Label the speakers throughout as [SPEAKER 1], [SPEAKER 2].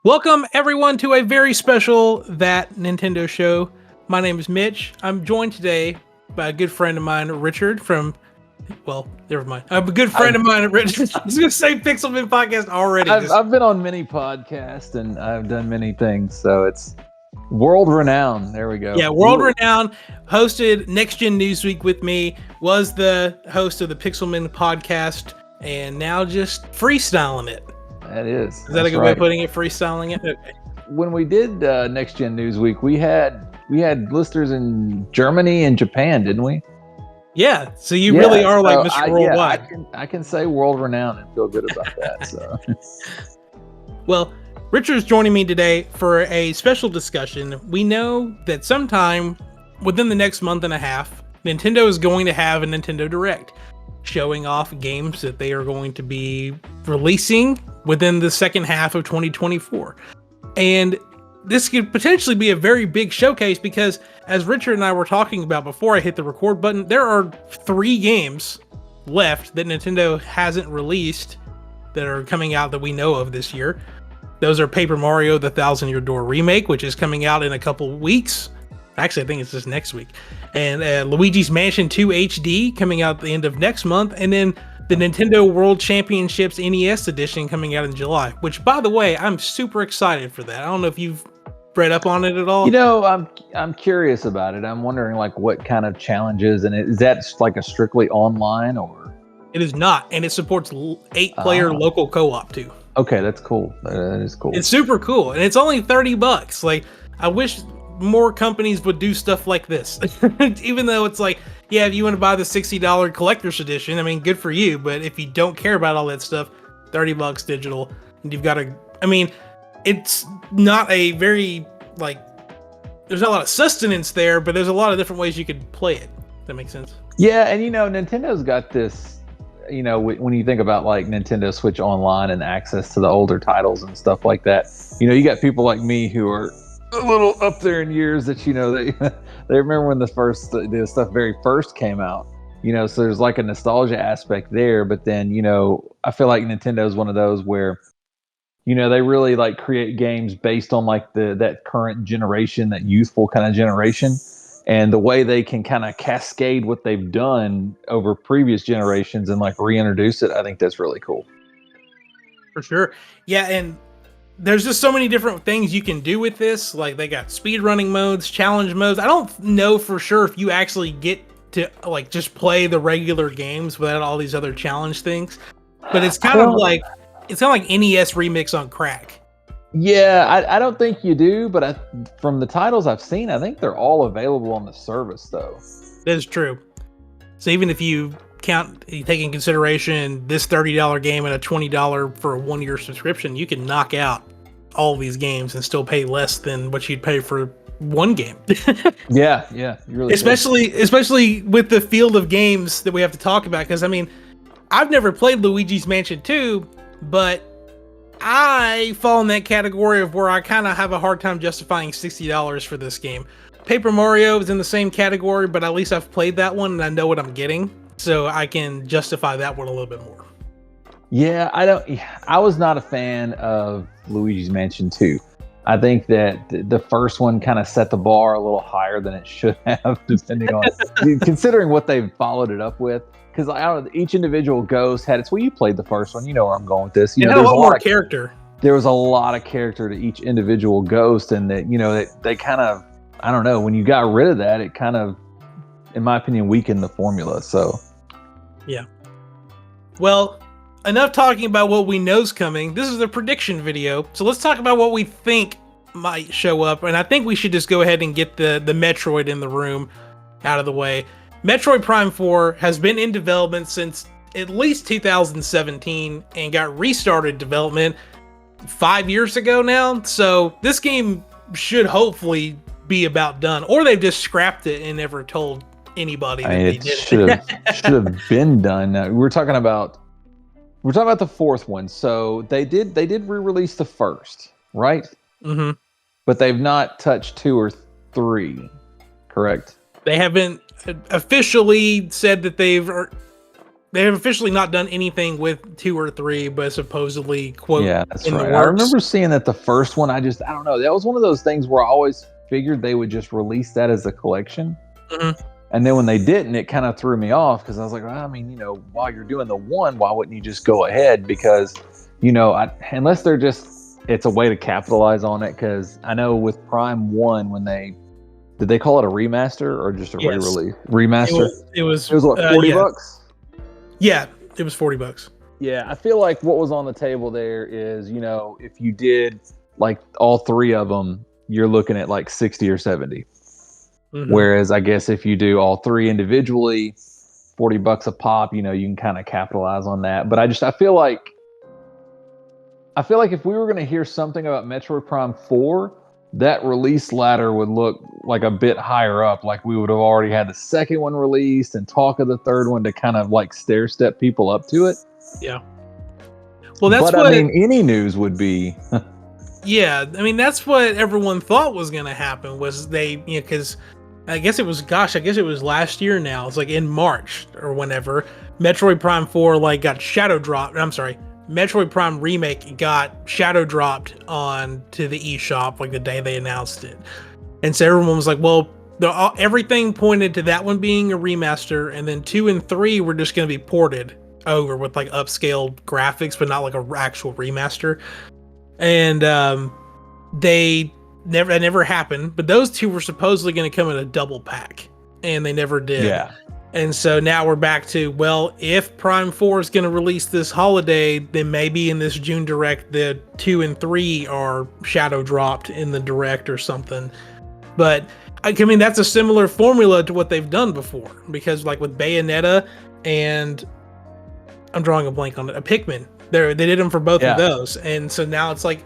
[SPEAKER 1] Welcome, everyone, to a very special That Nintendo show. My name is Mitch. I'm joined today by a good friend of mine, Richard, from, well, never mind. I'm a good friend of mine, Richard. I was going to say Pixelmen Podcast already.
[SPEAKER 2] I've been on many podcasts and I've done many things, so it's world renowned. There we go.
[SPEAKER 1] Yeah, world renowned. Hosted Next Gen Newsweek with me, was the host of the Pixelmen Podcast, and now just freestyling it.
[SPEAKER 2] That is.
[SPEAKER 1] Is that a good way of putting it? Freestyling it? Okay.
[SPEAKER 2] When we did Next Gen Newsweek, we had listeners in Germany and Japan, didn't we?
[SPEAKER 1] Yeah. So you really are like Mr. Worldwide.
[SPEAKER 2] I can say world renowned and feel good about that. So.
[SPEAKER 1] Well, Richard's joining me today for a special discussion. We know that sometime within the next month and a half, Nintendo is going to have a Nintendo Direct, showing off games that they are going to be releasing within the second half of 2024. And this could potentially be a very big showcase because, as Richard and I were talking about before I hit the record button, there are 3 games left that Nintendo hasn't released that are coming out that we know of this year. Those are Paper Mario: The Thousand Year Door Remake, which is coming out in a couple weeks. Actually, I think it's just next week. And Luigi's Mansion 2 HD coming out at the end of next month. And then the Nintendo World Championships NES Edition coming out in July, which, by the way, I'm super excited for that. I don't know if you've read up on it at all.
[SPEAKER 2] You know, I'm curious about it. I'm wondering like what kind of challenges, and is that like a strictly online or?
[SPEAKER 1] It is not, and it supports 8-player local co-op too.
[SPEAKER 2] Okay, that's cool. That is cool.
[SPEAKER 1] It's super cool, and it's only $30. Like, I wish more companies would do stuff like this. Even though it's like, yeah, if you want to buy the $60 collector's edition, I mean, good for you. But if you don't care about all that stuff, $30 digital, and you've got to, I mean, it's not a very, like, there's not a lot of sustenance there, but there's a lot of different ways you could play it. Does that make sense?
[SPEAKER 2] Yeah, and you know, Nintendo's got this, you know, when you think about like Nintendo Switch Online and access to the older titles and stuff like that, you know, you got people like me who are a little up there in years that, you know, they remember when the stuff very first came out, you know, so there's like a nostalgia aspect there. But then, you know, I feel like Nintendo is one of those where, you know, they really like create games based on like that current generation, that youthful kind of generation, and the way they can kind of cascade what they've done over previous generations and like reintroduce it. I think that's really cool.
[SPEAKER 1] For sure. Yeah. And there's just so many different things you can do with this. Like, they got speed running modes, challenge modes. I don't know for sure if you actually get to like just play the regular games without all these other challenge things. But it's kind of like NES remix on crack.
[SPEAKER 2] Yeah, I don't think you do, but from the titles I've seen, I think they're all available on the service though.
[SPEAKER 1] That is true. So even if you take in consideration this $30 game and a $20 for a 1-year subscription, you can knock out all these games and still pay less than what you'd pay for one game.
[SPEAKER 2] Yeah, really.
[SPEAKER 1] Especially with the field of games that we have to talk about. Because I mean, I've never played Luigi's Mansion 2, but I fall in that category of where I kind of have a hard time justifying $60 for this game. Paper Mario is in the same category, but at least I've played that one and I know what I'm getting, so I can justify that one a little bit more.
[SPEAKER 2] Yeah, I was not a fan of Luigi's Mansion 2. I think that the first one kind of set the bar a little higher than it should have, depending on considering what they've followed it up with. Because each individual ghost had its. Well, you played the first one, you know where I'm going with this. You know,
[SPEAKER 1] there's a lot more character.
[SPEAKER 2] There was a lot of character to each individual ghost, and that, you know, they kind of, I don't know, when you got rid of that, it kind of, in my opinion, weakened the formula. So,
[SPEAKER 1] yeah. Well, enough talking about what we know's coming. This is a prediction video, so let's talk about what we think might show up. And I think we should just go ahead and get the Metroid in the room out of the way. Metroid Prime 4 has been in development since at least 2017 and got restarted development 5 years ago now. So this game should hopefully be about done, or they've just scrapped it and never told anybody that they did it.
[SPEAKER 2] Should have been done. We're talking about the fourth one. So they did re-release the first, right?
[SPEAKER 1] Mm-hmm.
[SPEAKER 2] But they've not touched 2 or 3, correct?
[SPEAKER 1] They haven't officially said that they've They have officially not done anything with 2 or 3, but supposedly, quote,
[SPEAKER 2] Yeah, that's
[SPEAKER 1] in
[SPEAKER 2] right.
[SPEAKER 1] the works.
[SPEAKER 2] I remember seeing that the first one, I don't know. That was one of those things where I always figured they would just release that as a collection.
[SPEAKER 1] Mm-hmm.
[SPEAKER 2] And then when they didn't, it kind of threw me off because I was like, well, I mean, while you're doing the one, why wouldn't you just go ahead? Because, unless they're just, it's a way to capitalize on it. Because I know with Prime 1, did they call it a remaster or just a re-release? Remaster?
[SPEAKER 1] It was
[SPEAKER 2] what, $40?
[SPEAKER 1] Yeah, it was $40.
[SPEAKER 2] Yeah, I feel like what was on the table there is, if you did like all 3 of them, you're looking at like 60 or 70. Mm-hmm. Whereas I guess if you do all 3 individually, $40 a pop, you can kind of capitalize on that. But I feel like if we were going to hear something about Metroid Prime 4, that release ladder would look like a bit higher up. Like we would have already had the second one released and talk of the third one to kind of like stair step people up to it.
[SPEAKER 1] Yeah. Well, that's
[SPEAKER 2] any news would be.
[SPEAKER 1] Yeah, I mean, that's what everyone thought was going to happen was because I guess it was last year now. It's like in March or whenever Metroid Prime 4 like got shadow dropped. I'm sorry. Metroid Prime Remake got shadow dropped on to the eShop like the day they announced it. And so everyone was like, well, everything pointed to that one being a remaster, and then 2 and 3 were just going to be ported over with like upscaled graphics, but not like an actual remaster. And that never happened, but those 2 were supposedly going to come in a double pack, and they never did.
[SPEAKER 2] Yeah.
[SPEAKER 1] And so now we're back to, well, if Prime 4 is going to release this holiday, then maybe in this June Direct, the 2 and 3 are shadow dropped in the Direct or something. But I mean, that's a similar formula to what they've done before, because like with Bayonetta and I'm drawing a blank on it, a Pikmin, they did them for both of those. And so now it's like,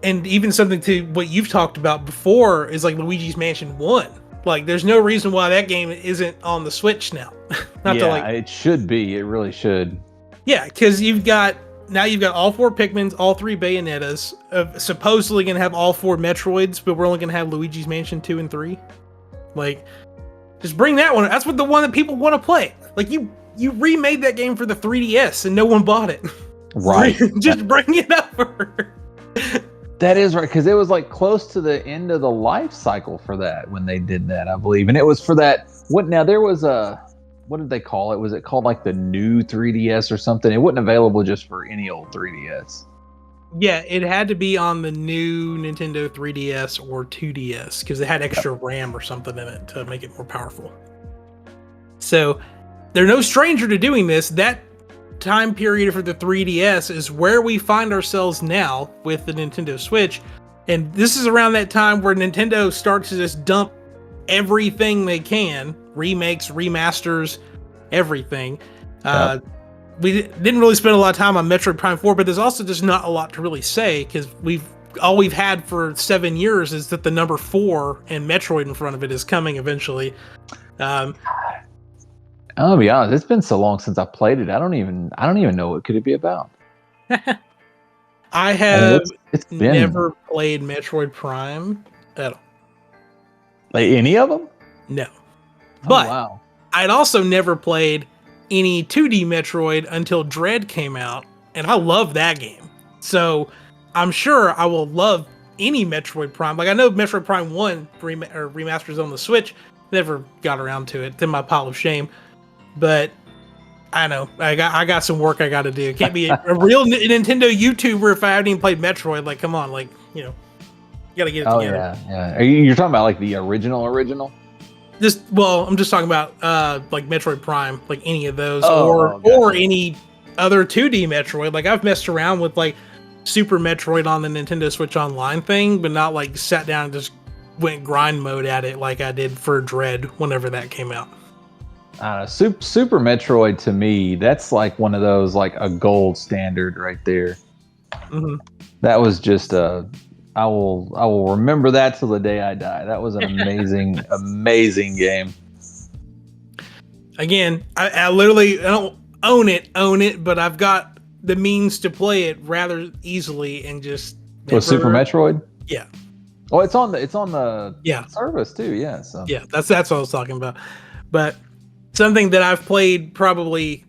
[SPEAKER 1] and even something to what you've talked about before is like Luigi's Mansion 1. Like, there's no reason why that game isn't on the Switch now.
[SPEAKER 2] It should be. It really should.
[SPEAKER 1] Yeah, because you've got all 4 Pikmins, all 3 Bayonettas, supposedly going to have all 4 Metroids, but we're only going to have Luigi's Mansion 2 and 3. Like, just bring that one. That's the one that people want to play. Like, you remade that game for the 3DS and no one bought it.
[SPEAKER 2] Right.
[SPEAKER 1] Just bring it over.
[SPEAKER 2] That is right, because it was like close to the end of the life cycle for that when they did that, I believe. And it was for that. There was what did they call it? Was it called like the new 3DS or something? It wasn't available just for any old 3DS.
[SPEAKER 1] Yeah, it had to be on the new Nintendo 3DS or 2DS because it had extra RAM or something in it to make it more powerful. So they're no stranger to doing this. That time period for the 3DS is where we find ourselves now with the Nintendo Switch, and this is around that time where Nintendo starts to just dump everything they can, remakes, remasters, everything. We didn't really spend a lot of time on Metroid Prime 4, but there's also just not a lot to really say because all we've had for 7 years is that the number 4 and Metroid in front of it is coming eventually.
[SPEAKER 2] I'll be honest, it's been so long since I played it. I don't even know what could it be about.
[SPEAKER 1] I have never played Metroid Prime at all.
[SPEAKER 2] Like any of them?
[SPEAKER 1] No. But
[SPEAKER 2] wow.
[SPEAKER 1] I'd also never played any 2D Metroid until Dread came out, and I love that game. So I'm sure I will love any Metroid Prime. Like I know Metroid Prime 1 remasters on the Switch. Never got around to it. It's in my pile of shame. But I know I got some work I got to do. Can't be a real Nintendo YouTuber if I haven't even played Metroid. Like, come on, like you got to get it together.
[SPEAKER 2] Yeah. You're talking about like the original?
[SPEAKER 1] I'm just talking about like Metroid Prime, like any of those, or any other 2D Metroid. Like I've messed around with like Super Metroid on the Nintendo Switch Online thing, but not like sat down and just went grind mode at it like I did for Dread whenever that came out.
[SPEAKER 2] Super Metroid to me, that's like one of those like a gold standard right there.
[SPEAKER 1] Mm-hmm.
[SPEAKER 2] That was just I will remember that till the day I die. That was an amazing game.
[SPEAKER 1] Again, I literally I don't own it, but I've got the means to play it rather easily and just
[SPEAKER 2] with Super Metroid.
[SPEAKER 1] Yeah.
[SPEAKER 2] Oh, it's on the service too. Yeah. So
[SPEAKER 1] yeah, that's what I was talking about. But something that I've played probably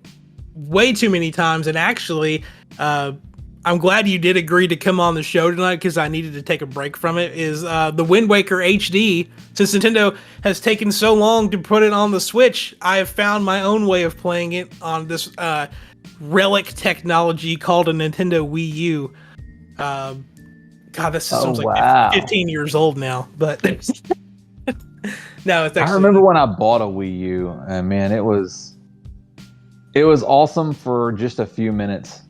[SPEAKER 1] way too many times. And actually, I'm glad you did agree to come on the show tonight because I needed to take a break from it. Is the Wind Waker HD? Since Nintendo has taken so long to put it on the Switch, I have found my own way of playing it on this relic technology called a Nintendo Wii U. God, this sounds like 15 years old now, but no, it's actually.
[SPEAKER 2] I remember when I bought a Wii U, and man, it was awesome for just a few minutes.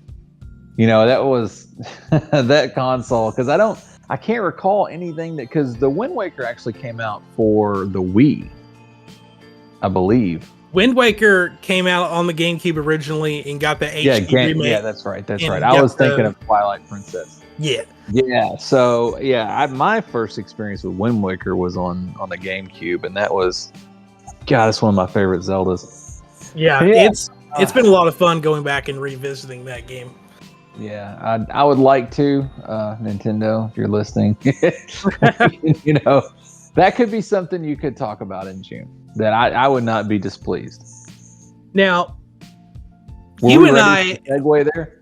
[SPEAKER 2] You know, that was that console, because I can't recall anything because the Wind Waker actually came out for the Wii, I believe.
[SPEAKER 1] Wind Waker came out on the GameCube originally and got the HD remake.
[SPEAKER 2] Yeah, that's right. I was thinking of Twilight Princess.
[SPEAKER 1] Yeah.
[SPEAKER 2] Yeah. So yeah, my first experience with Wind Waker was on the GameCube, and that was, God, it's one of my favorite Zeldas.
[SPEAKER 1] Yeah. It's been a lot of fun going back and revisiting that game.
[SPEAKER 2] Yeah, I would like to, Nintendo, if you're listening. You know, that could be something you could talk about in June. That I would not be displeased.
[SPEAKER 1] Now, you and I
[SPEAKER 2] segue there.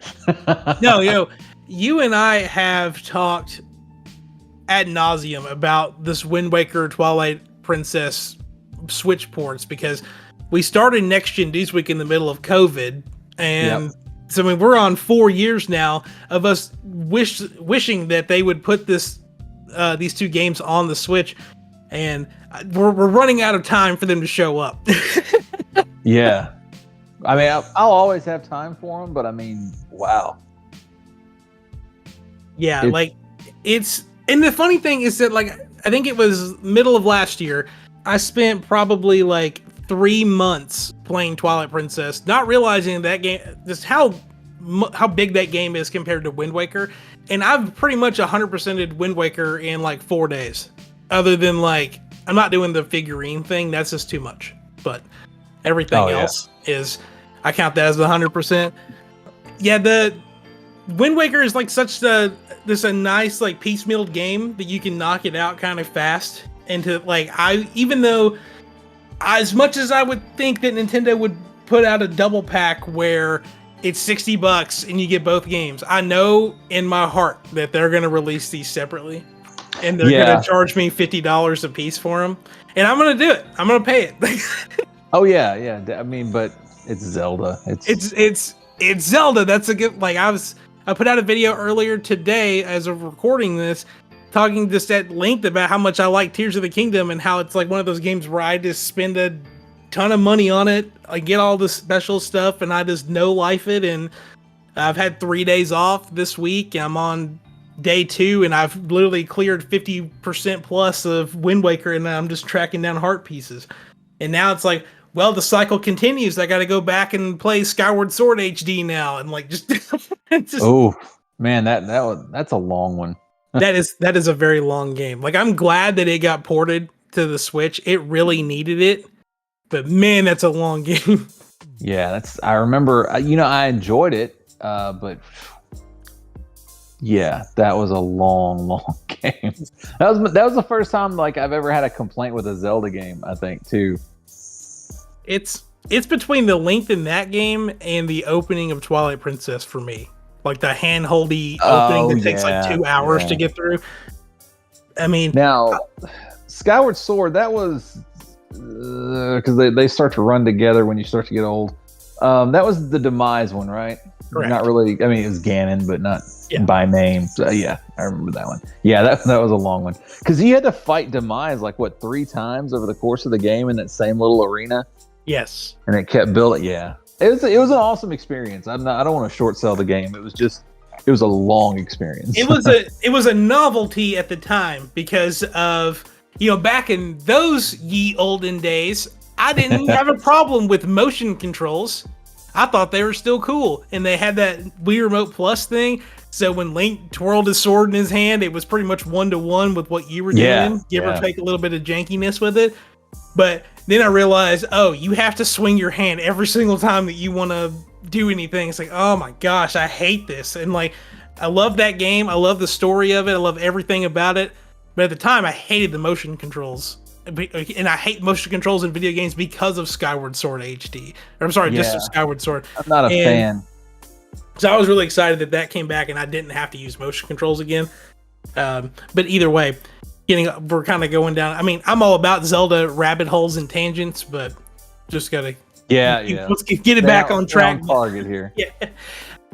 [SPEAKER 1] No, you and I have talked ad nauseum about this Wind Waker Twilight Princess Switch ports because we started Next Gen News Week in the middle of COVID, and so I mean we're on 4 years now of us wishing that they would put these two games on the Switch, and we're running out of time for them to show up.
[SPEAKER 2] Yeah, I mean I'll always have time for them, but I mean, wow.
[SPEAKER 1] Yeah, and the funny thing is that I think it was middle of last year, I spent probably 3 months playing Twilight Princess, not realizing that game, just how big that game is compared to Wind Waker. And I've pretty much 100%ed Wind Waker in 4 days. Other than I'm not doing the figurine thing, that's just too much. But everything else is, I count that as 100%. Yeah, the Wind Waker is such a nice piecemeal game that you can knock it out kind of fast. And even though as much as I would think that Nintendo would put out a double pack where it's $60 and you get both games, I know in my heart that they're going to release these separately and they're going to charge me $50 a piece for them, and I'm going to do it. I'm going to pay it.
[SPEAKER 2] Oh yeah. I mean, but it's Zelda.
[SPEAKER 1] It's Zelda. That's a good, I put out a video earlier today as of recording this, talking just at length about how much I like Tears of the Kingdom and how it's one of those games where I just spend a ton of money on it. I get all the special stuff and I just no life it. And I've had 3 days off this week. I'm on day 2 and I've literally cleared 50% plus of Wind Waker and I'm just tracking down heart pieces. And now it's well, the cycle continues. I got to go back and play Skyward Sword HD now, and just
[SPEAKER 2] oh man, that's a long one.
[SPEAKER 1] that is a very long game. I'm glad that it got ported to the Switch. It really needed it, but man, that's a long game.
[SPEAKER 2] Yeah, I remember. I enjoyed it, but yeah, that was a long game. That was the first time I've ever had a complaint with a Zelda game, I think, too.
[SPEAKER 1] It's between the length in that game and the opening of Twilight Princess for me. The hand-holdy opening that takes 2 hours to get through. I mean,
[SPEAKER 2] now Skyward Sword, that was because they start to run together when you start to get old. That was the Demise one, right?
[SPEAKER 1] Correct.
[SPEAKER 2] Not really. I mean, it was Ganon, but not by name. So, yeah, I remember that one. Yeah, that was a long one because you had to fight Demise 3 times over the course of the game in that same little arena.
[SPEAKER 1] Yes,
[SPEAKER 2] and it kept building. Yeah, it was an awesome experience. I don't want to short sell the game. It was a long experience.
[SPEAKER 1] It was a novelty at the time because of back in those ye olden days, I didn't have a problem with motion controls. I thought they were still cool, and they had that Wii Remote Plus thing. So when Link twirled his sword in his hand, it was pretty much 1-to-1 with what you were doing. Give or take a little bit of jankiness with it. But then I realized, you have to swing your hand every single time that you want to do anything. It's oh my gosh, I hate this. And I love that game. I love the story of it. I love everything about it. But at the time, I hated the motion controls and I hate motion controls in video games because of Skyward Sword HD. Or, I'm sorry, just Skyward Sword.
[SPEAKER 2] I'm not a fan.
[SPEAKER 1] So I was really excited that came back and I didn't have to use motion controls again. But either way, we're kind of going down. I mean, I'm all about Zelda rabbit holes and tangents, but just gotta let's get it back on track.
[SPEAKER 2] Target here.
[SPEAKER 1] Yeah.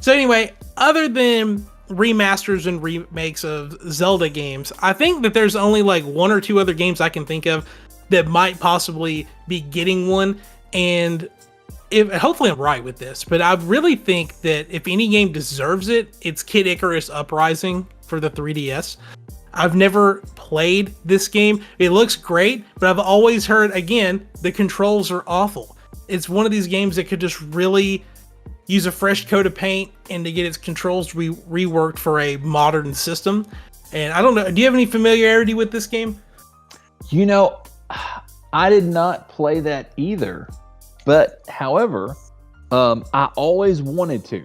[SPEAKER 1] So anyway, other than remasters and remakes of Zelda games, I think that there's only like one or two other games I can think of that might possibly be getting one. And hopefully I'm right with this, but I really think that if any game deserves it, it's Kid Icarus Uprising for the 3DS. I've never played this game. It looks great, but I've always heard, again, the controls are awful. It's one of these games that could just really use a fresh coat of paint and to get its controls reworked for a modern system. And I don't know, do you have any familiarity with this game?
[SPEAKER 2] You know, I did not play that either. But however, I always wanted to.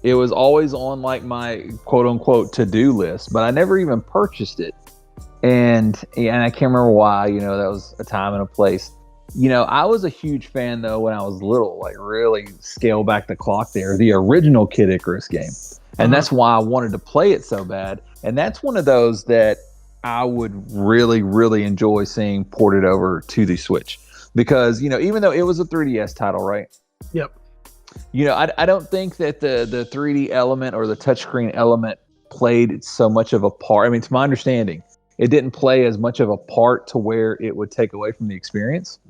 [SPEAKER 2] It was always on like my quote unquote to-do list, but I never even purchased it. And I can't remember why, that was a time and a place. I was a huge fan though when I was little, like really scale back the clock there, the original Kid Icarus game. And that's why I wanted to play it so bad. And that's one of those that I would really, really enjoy seeing ported over to the Switch. Because, even though it was a 3DS title, right?
[SPEAKER 1] Yep.
[SPEAKER 2] I don't think that the 3D element or the touchscreen element played so much of a part. I mean, to my understanding, it didn't play as much of a part to where it would take away from the experience.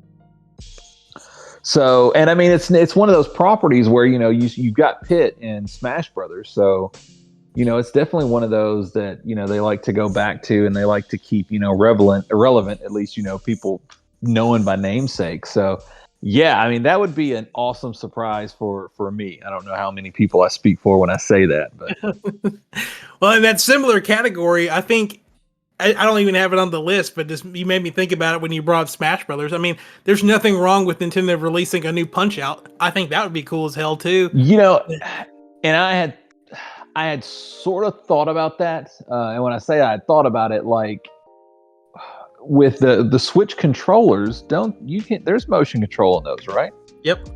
[SPEAKER 2] So, and I mean, it's one of those properties where, you've got Pit in Smash Brothers. So, it's definitely one of those that, they like to go back to and they like to keep, irrelevant, at least, people known by namesake. So yeah, I mean, that would be an awesome surprise for me. I don't know how many people I speak for when I say that, but
[SPEAKER 1] well, in that similar category, I think I don't even have it on the list, but you made me think about it when you brought up Smash Brothers. I mean, there's nothing wrong with Nintendo releasing a new Punch-Out. I think that would be cool as hell too.
[SPEAKER 2] And I had sort of thought about that, and when I say I had thought about it, like, with the Switch controllers, there's motion control in those, right?
[SPEAKER 1] Yep.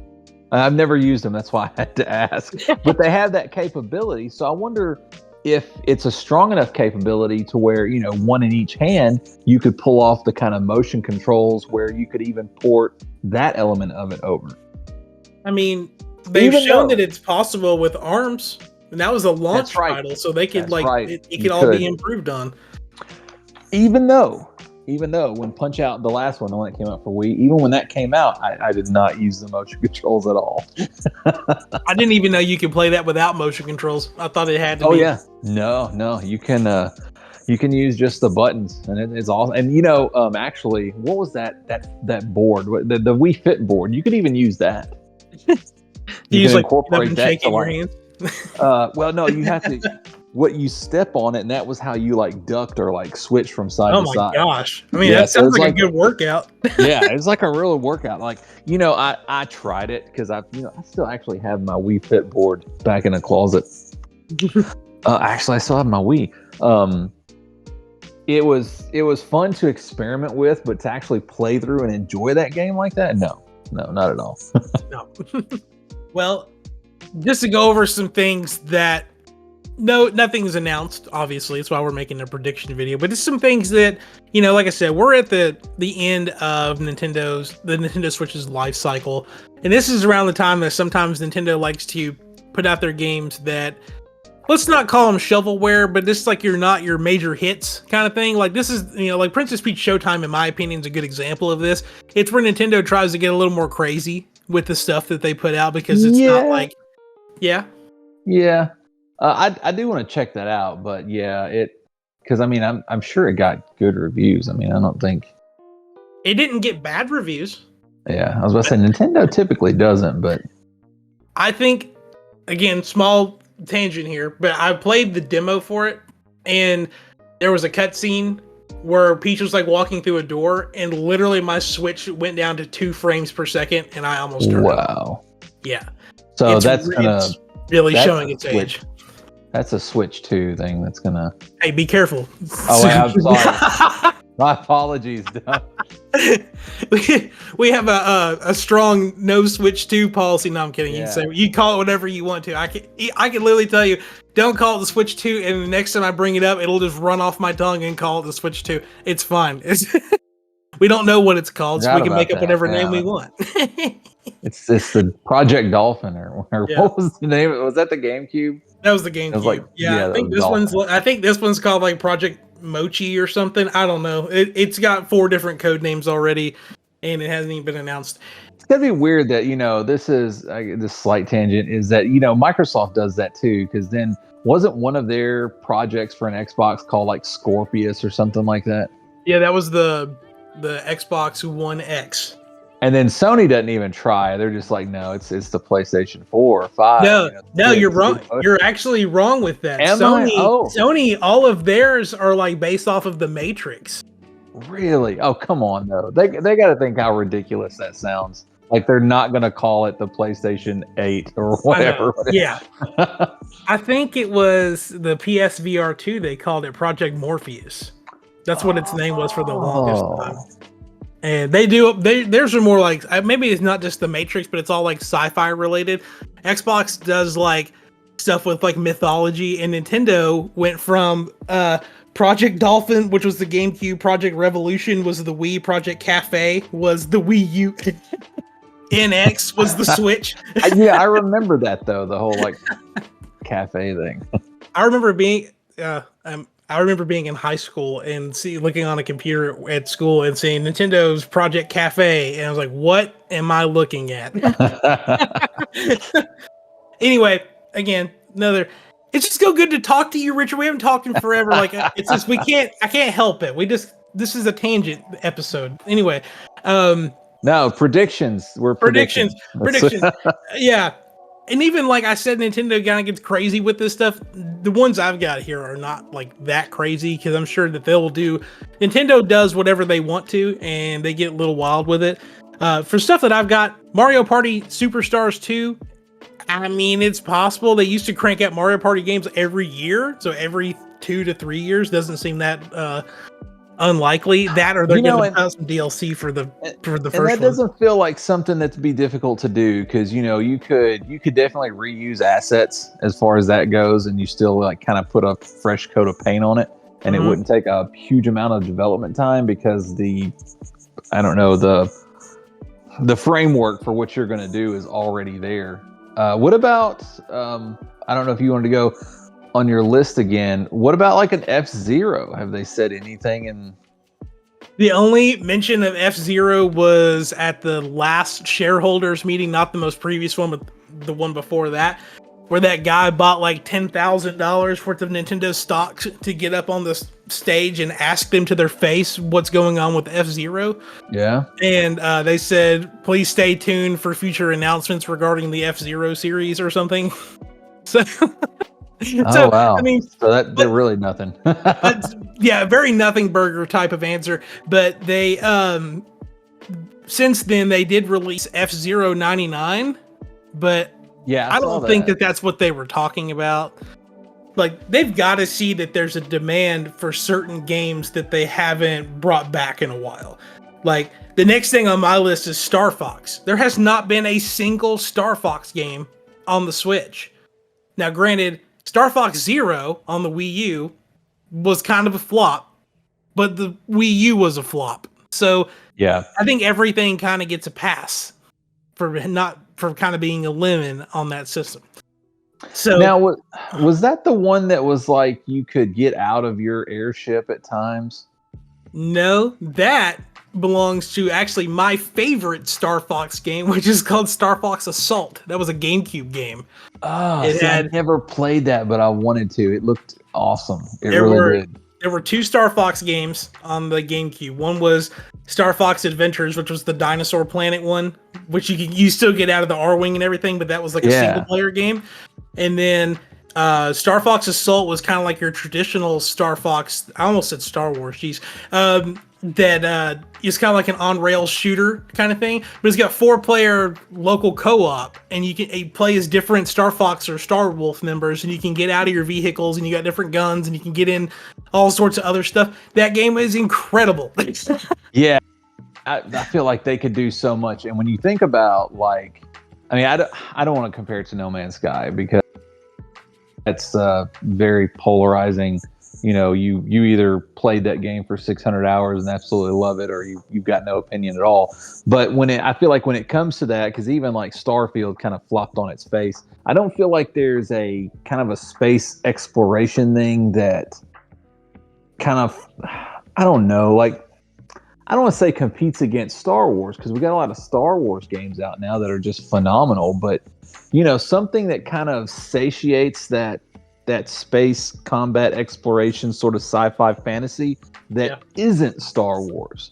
[SPEAKER 2] I've never used them, that's why I had to ask. But they have that capability, so I wonder if it's a strong enough capability to where, one in each hand, you could pull off the kind of motion controls where you could even port that element of it over.
[SPEAKER 1] I mean, they've shown that it's possible with ARMS, and that was a launch title, so they could it could all be improved on. Even though when Punch-Out, the last one, the one that came out for Wii, even when that came out, I did not use the motion controls at all. I didn't even know you could play that without motion controls. I thought it had to be.
[SPEAKER 2] Oh yeah, no, you can use just the buttons, and it's awesome. And actually, what was that board? The Wii Fit board. You could even use that.
[SPEAKER 1] You can incorporate that shaking your hands.
[SPEAKER 2] Well, no, you have to. What you step on it, and that was how you like ducked or like switch from side to side.
[SPEAKER 1] Oh my gosh! I mean, that sounds like a good workout.
[SPEAKER 2] Yeah, it's like a real workout. Like, I tried it because I still actually have my Wii Fit board back in the closet. Actually, I still have my Wii. It was fun to experiment with, but to actually play through and enjoy that game like that, no, not at all.
[SPEAKER 1] No. Well, just to go over some things that. No, nothing's announced, obviously. That's why we're making a prediction video. But it's some things that, like I said, we're at the end of the Nintendo Switch's life cycle. And this is around the time that sometimes Nintendo likes to put out their games that, let's not call them shovelware, but this is like not your major hits kind of thing. Like this is, like Princess Peach Showtime, in my opinion, is a good example of this. It's where Nintendo tries to get a little more crazy with the stuff that they put out because it's not like, yeah.
[SPEAKER 2] I do want to check that out, but because I mean, I'm sure it got good reviews. I mean, I don't think
[SPEAKER 1] it didn't get bad reviews.
[SPEAKER 2] Yeah, I was about to say Nintendo typically doesn't, but
[SPEAKER 1] I think, again, small tangent here, but I played the demo for it, and there was a cutscene where Peach was like walking through a door, and literally my Switch went down to 2 frames per second, and I almost turned
[SPEAKER 2] wow.
[SPEAKER 1] It. Yeah.
[SPEAKER 2] So
[SPEAKER 1] it's really showing its age.
[SPEAKER 2] That's a Switch 2 thing that's gonna...
[SPEAKER 1] Hey, be careful.
[SPEAKER 2] Oh, wait, I'm sorry. My apologies.
[SPEAKER 1] we have a strong no Switch 2 policy. No, I'm kidding.
[SPEAKER 2] Yeah.
[SPEAKER 1] You say you call it whatever you want to. I can literally tell you, don't call it the Switch 2, and the next time I bring it up, it'll just run off my tongue and call it the Switch 2. It's fine. We don't know what it's called, so we can make up whatever name we want.
[SPEAKER 2] It's the Project Dolphin, or what was the name? Was that the GameCube?
[SPEAKER 1] That was the GameCube.
[SPEAKER 2] Like,
[SPEAKER 1] I think this one's called like Project Mochi or something. I don't know. It's got 4 different code names already, and it hasn't even been announced.
[SPEAKER 2] It's gonna be weird that this is this slight tangent is that Microsoft does that too, because then wasn't one of their projects for an Xbox called like Scorpius or something like that?
[SPEAKER 1] Yeah, that was the Xbox One X.
[SPEAKER 2] And then Sony doesn't even try. They're just like, no, it's the PlayStation 4 or 5.
[SPEAKER 1] No, you're wrong. You're actually wrong with that. Sony, all of theirs are like based off of the Matrix.
[SPEAKER 2] Really? Oh, come on, though. They got to think how ridiculous that sounds. Like they're not going to call it the PlayStation 8 or whatever.
[SPEAKER 1] Yeah. I think it was the PSVR 2. They called it Project Morpheus. That's what its name was for the longest time. And theirs are more like, maybe it's not just the Matrix, but it's all like sci-fi related. Xbox does like stuff with like mythology, and Nintendo went from Project Dolphin, which was the GameCube, Project Revolution was the Wii, Project Cafe was the Wii U, NX was the Switch.
[SPEAKER 2] Yeah, I remember that though, the whole like cafe thing.
[SPEAKER 1] I remember being in high school and looking on a computer at school and seeing Nintendo's Project Cafe, and I was like, "What am I looking at?" Anyway, again, it's just so good to talk to you, Richard. We haven't talked in forever. Like, it's just I can't help it. This is a tangent episode. Anyway,
[SPEAKER 2] no predictions. We're predictions.
[SPEAKER 1] Yeah. And even like I said, Nintendo kind of gets crazy with this stuff. The ones I've got here are not like that crazy, because I'm sure that Nintendo does whatever they want to, and they get a little wild with it. For stuff that I've got, Mario Party Superstars 2, I mean, it's possible. They used to crank out Mario Party games every year, so every 2 to 3 years doesn't seem that unlikely. That, or they're going to put out some DLC for the first one.
[SPEAKER 2] That doesn't feel like something that's be difficult to do, because you could definitely reuse assets as far as that goes, and you still like kind of put a fresh coat of paint on it, and it wouldn't take a huge amount of development time, because the framework for what you're going to do is already there. What about I don't know if you wanted to go on your list again. What about like an F-Zero? Have they said anything?
[SPEAKER 1] The only mention of F-Zero was at the last shareholders meeting, not the most previous one, but the one before that, where that guy bought like $10,000 worth of Nintendo stocks to get up on the stage and ask them to their face what's going on with F-Zero.
[SPEAKER 2] Yeah. And
[SPEAKER 1] they said, please stay tuned for future announcements regarding the F-Zero series or something. So...
[SPEAKER 2] wow. I mean, they're really nothing.
[SPEAKER 1] Yeah, very nothing burger type of answer. But they, since then, they did release F-Zero 99, but
[SPEAKER 2] yeah,
[SPEAKER 1] I don't think that that's what they were talking about. Like, they've got to see that there's a demand for certain games that they haven't brought back in a while. Like, the next thing on my list is Star Fox. There has not been a single Star Fox game on the Switch. Now, granted, Star Fox Zero on the Wii U was kind of a flop, but the Wii U was a flop. So
[SPEAKER 2] yeah,
[SPEAKER 1] I think everything kind of gets a pass for kind of being a lemon on that system. So
[SPEAKER 2] now, was that the one that was like you could get out of your airship at times?
[SPEAKER 1] No, that belongs to actually my favorite Star Fox game, which is called Star Fox Assault. That was a GameCube game.
[SPEAKER 2] Oh, I never played that, but I wanted to. It looked awesome. It really did.
[SPEAKER 1] There were 2 Star Fox games on the GameCube. One was Star Fox Adventures, which was the dinosaur planet one, which you still get out of the R-Wing and everything, but that was like a single player game. And then Star Fox Assault was kind of like your traditional Star Fox. I almost said Star Wars. Jeez. That is kind of like an on-rails shooter kind of thing, but it's got 4-player local co-op, and you can play as different Star Fox or Star Wolf members, and you can get out of your vehicles, and you got different guns, and you can get in all sorts of other stuff. That game is incredible.
[SPEAKER 2] Yeah, I feel like they could do so much. And when you think about like, I mean, I don't want to compare it to No Man's Sky because it's very polarizing. You know, you either played that game for 600 hours and absolutely love it, or you've got no opinion at all. But I feel like when it comes to that, because even like Starfield kind of flopped on its face, I don't feel like there's a kind of a space exploration thing that kind of, I don't know, like, I don't want to say competes against Star Wars, because we got a lot of Star Wars games out now that are just phenomenal, but you know, something that kind of satiates that space combat exploration sort of sci-fi fantasy that isn't Star Wars.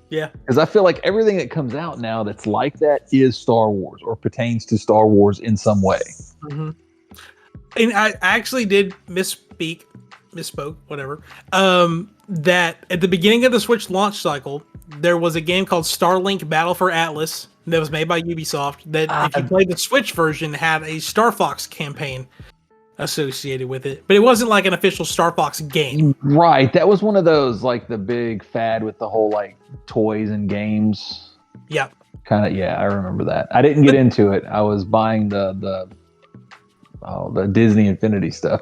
[SPEAKER 1] Yeah.
[SPEAKER 2] Because I feel like everything that comes out now that's like that is Star Wars or pertains to Star Wars in some way.
[SPEAKER 1] Mm-hmm. And I actually did misspoke, whatever. That at the beginning of the Switch launch cycle, there was a game called Starlink Battle for Atlas that was made by Ubisoft that if you played the Switch version had a Star Fox campaign associated with it, but it wasn't like an official Star Fox game.
[SPEAKER 2] Right. That was one of those, like the big fad with the whole like toys and games.
[SPEAKER 1] Yeah.
[SPEAKER 2] Kind of, yeah, I remember that. I didn't get into it. I was buying the Disney Infinity stuff.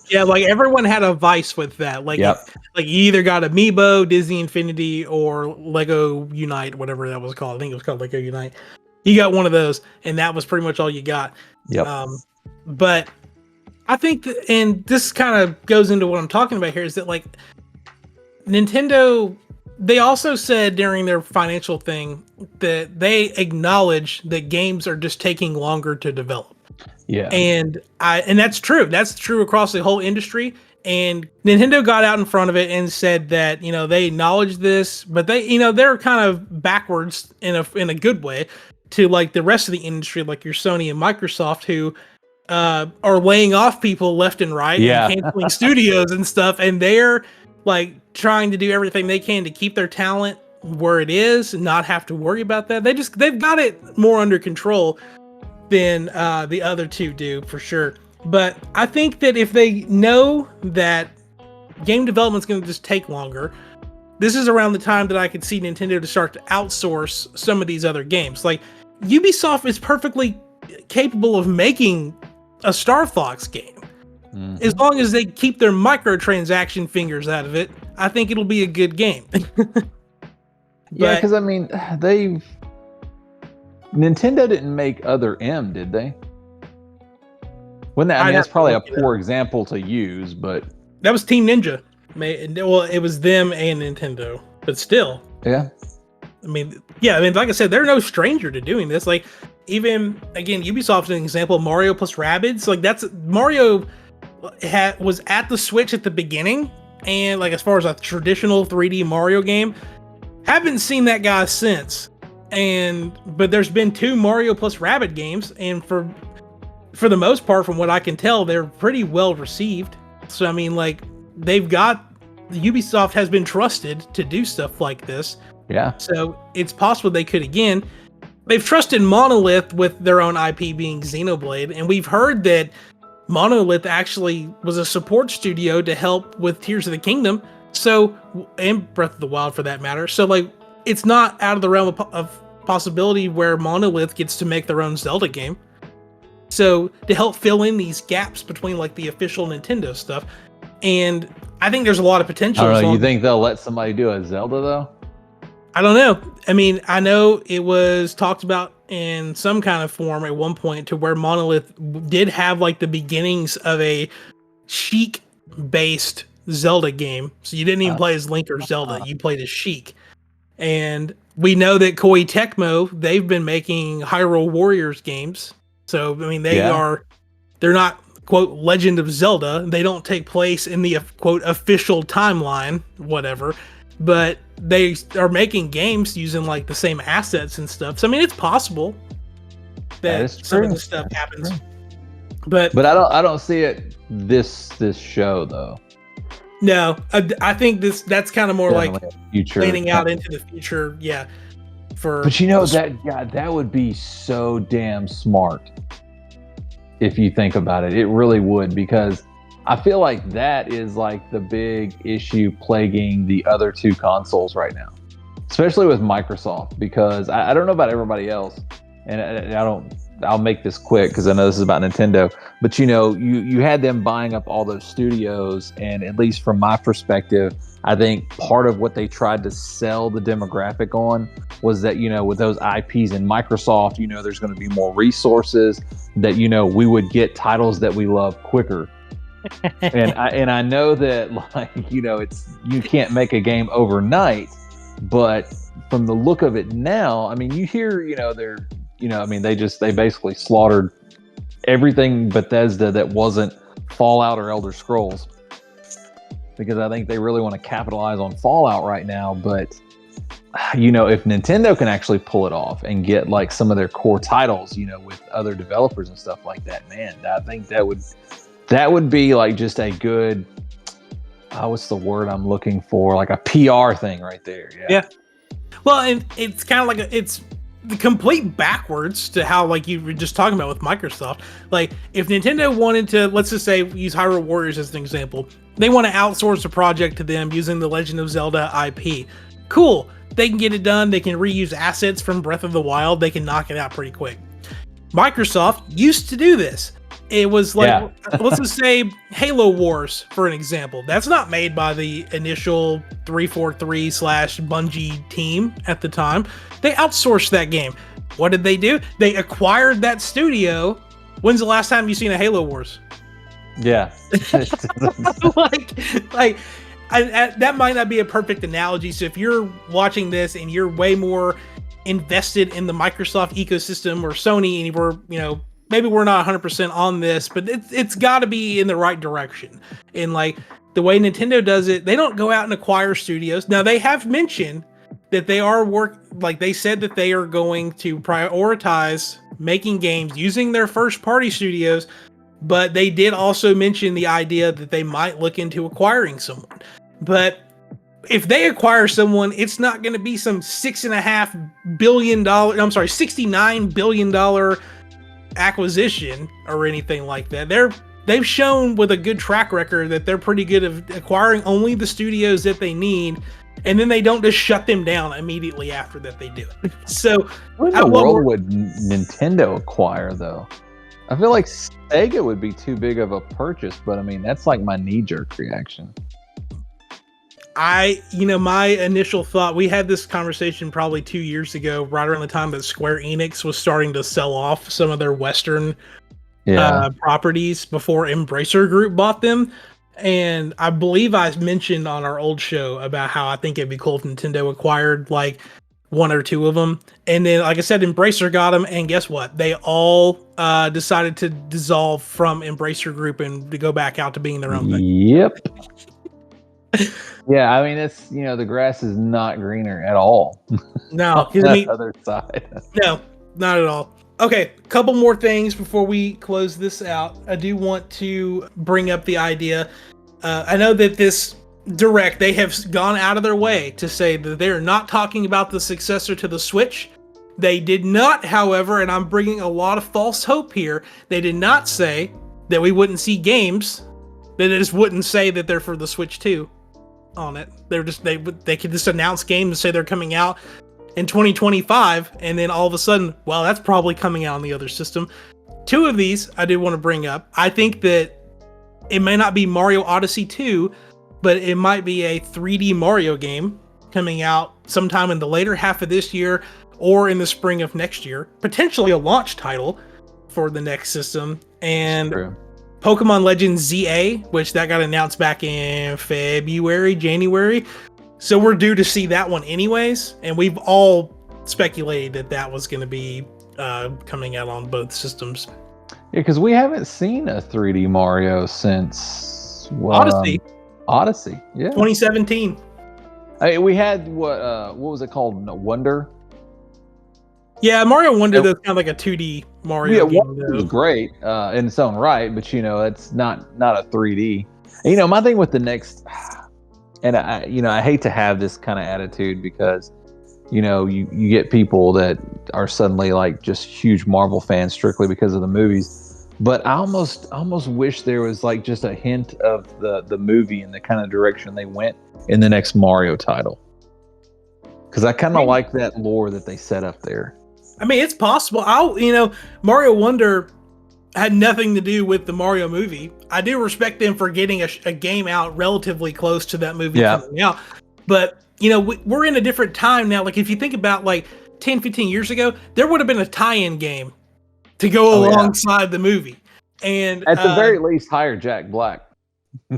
[SPEAKER 1] Yeah, like everyone had a vice with that. Like, like you either got Amiibo, Disney Infinity, or Lego Unite, whatever that was called. I think it was called Lego Unite. You got one of those, and that was pretty much all you got.
[SPEAKER 2] Yep.
[SPEAKER 1] But I think and this kind of goes into what I'm talking about here, is that like Nintendo, they also said during their financial thing that they acknowledge that games are just taking longer to develop.
[SPEAKER 2] Yeah.
[SPEAKER 1] And that's true. That's true across the whole industry. And Nintendo got out in front of it and said that, you know, they acknowledge this, but they, you know, they're kind of backwards in a good way to like the rest of the industry, like your Sony and Microsoft, who are laying off people left and right and canceling studios and stuff. And they're like trying to do everything they can to keep their talent where it is and not have to worry about that. They've got it more under control than the other two do, for sure. But I think that if they know that game development's going to just take longer, this is around the time that I could see Nintendo to start to outsource some of these other games. Like Ubisoft is perfectly capable of making a Star Fox game. Mm-hmm. As long as they keep their microtransaction fingers out of it, I think it'll be a good game.
[SPEAKER 2] Yeah, because I mean, Nintendo didn't make Other M, did they? I mean, that's probably a poor example to use, but
[SPEAKER 1] that was Team Ninja. Well, it was them and Nintendo, but still.
[SPEAKER 2] Yeah.
[SPEAKER 1] I mean, like I said, they're no stranger to doing this. Like, even again, Ubisoft's an example. Mario plus Rabbids, like Mario was at the Switch at the beginning, and like as far as a traditional 3D Mario game, haven't seen that guy since. But there's been 2 Mario plus Rabbids games, and for the most part, from what I can tell, they're pretty well received. So I mean, like Ubisoft has been trusted to do stuff like this.
[SPEAKER 2] Yeah.
[SPEAKER 1] So it's possible they could again. They've trusted Monolith with their own IP being Xenoblade, and we've heard that Monolith actually was a support studio to help with Tears of the Kingdom, and Breath of the Wild for that matter. So like, it's not out of the realm of possibility where Monolith gets to make their own Zelda game. So to help fill in these gaps between like the official Nintendo stuff, and I think there's a lot of potential.
[SPEAKER 2] I don't know. You think they'll let somebody do a Zelda though?
[SPEAKER 1] I don't know. I mean, I know it was talked about in some kind of form at one point to where Monolith did have like the beginnings of a Sheik-based Zelda game. So you didn't even play as Link or Zelda. You played as Sheik. And we know that Koei Tecmo, they've been making Hyrule Warriors games. So, I mean, they're not, quote, Legend of Zelda. They don't take place in the, quote, official timeline, whatever. But they are making games using like the same assets and stuff. So I mean, it's possible that some of this stuff happens. But
[SPEAKER 2] I don't see it this show though.
[SPEAKER 1] No, I think that's kind of more
[SPEAKER 2] definitely
[SPEAKER 1] like
[SPEAKER 2] future
[SPEAKER 1] planning out into the future. Yeah.
[SPEAKER 2] But you know that would be so damn smart if you think about it. It really would, because I feel like that is like the big issue plaguing the other 2 consoles right now. especially with Microsoft, because I don't know about everybody else, and I'll make this quick because I know this is about Nintendo, but you had them buying up all those studios, and at least from my perspective, I think part of what they tried to sell the demographic on was that, with those IPs in Microsoft, there's going to be more resources, that, we would get titles that we love quicker. and I know that, like, you can't make a game overnight, but from the look of it now, I mean, you hear, they basically slaughtered everything Bethesda that wasn't Fallout or Elder Scrolls, because I think they really want to capitalize on Fallout right now. But if Nintendo can actually pull it off and get like some of their core titles, with other developers and stuff like that, man, I think that would be like just a good, what's the word I'm looking for? Like a PR thing right there.
[SPEAKER 1] Yeah. Well, and it's kind of like it's the complete backwards to how, like, you were just talking about with Microsoft. Like, if Nintendo wanted to, let's just say, use Hyrule Warriors as an example, they want to outsource a project to them using the Legend of Zelda IP. Cool. They can get it done. They can reuse assets from Breath of the Wild. They can knock it out pretty quick. Microsoft used to do this. It was like, let's just say Halo Wars, for an example. That's not made by the initial 343/Bungie team at the time. They outsourced that game. What did they do? They acquired that studio. When's the last time you've seen a Halo Wars?
[SPEAKER 2] Yeah.
[SPEAKER 1] That might not be a perfect analogy. So if you're watching this and you're way more invested in the Microsoft ecosystem or Sony, and we're, maybe we're not 100% on this, but it's got to be in the right direction. And like the way Nintendo does it, they don't go out and acquire studios. Now, they have mentioned that they are they said that they are going to prioritize making games using their first party studios, but they did also mention the idea that they might look into acquiring someone. But if they acquire someone, it's not going to be some $69 billion acquisition or anything like that. They've shown with a good track record that they're pretty good at acquiring only the studios that they need, and then they don't just shut them down immediately after that they do it. So
[SPEAKER 2] what in the world would Nintendo acquire, though? I feel like Sega would be too big of a purchase, but I mean, that's like my knee-jerk reaction.
[SPEAKER 1] My initial thought, we had this conversation probably 2 years ago, right around the time that Square Enix was starting to sell off some of their Western properties before Embracer Group bought them. And I believe I mentioned on our old show about how I think it'd be cool if Nintendo acquired like one or two of them. And then, like I said, Embracer got them. And guess what? They all decided to dissolve from Embracer Group and to go back out to being their own thing.
[SPEAKER 2] Yep. Yeah, I mean, it's, the grass is not greener at all.
[SPEAKER 1] No,
[SPEAKER 2] on the other side.
[SPEAKER 1] No, not at all. Okay, a couple more things before we close this out. I do want to bring up the idea. I know that this Direct, they have gone out of their way to say that they're not talking about the successor to the Switch. They did not, however, and I'm bringing a lot of false hope here, they did not say that we wouldn't see games. They just wouldn't say that they're for the Switch 2 on it. They could just announce games and say they're coming out in 2025, and then all of a sudden, well, that's probably coming out on the other system. Two of these I did want to bring up. I think that it may not be Mario Odyssey 2, but it might be a 3D Mario game coming out sometime in the later half of this year or in the spring of next year. Potentially a launch title for the next system. And Pokemon Legends ZA, which that got announced back in January. So we're due to see that one anyways. And we've all speculated that was going to be coming out on both systems.
[SPEAKER 2] Yeah, because we haven't seen a 3D Mario since
[SPEAKER 1] Odyssey,
[SPEAKER 2] yeah,
[SPEAKER 1] 2017.
[SPEAKER 2] We had what was it called? Wonder.
[SPEAKER 1] Yeah, Mario Wonder. That's kind of like a 2D Mario game.
[SPEAKER 2] Wonder was great in its own right, but it's not a 3D. And, my thing with the next, and I hate to have this kind of attitude because you get people that are suddenly like just huge Marvel fans strictly because of the movies. But I almost wish there was like just a hint of the movie and the kind of direction they went in the next Mario title. Because I kind of like that lore that they set up there.
[SPEAKER 1] I mean, it's possible. Mario Wonder had nothing to do with the Mario movie. I do respect them for getting a game out relatively close to that movie coming out. But, we're in a different time now. Like, if you think about, 10, 15 years ago, there would have been a tie-in game to go alongside the movie. And
[SPEAKER 2] at the very least, hire Jack Black.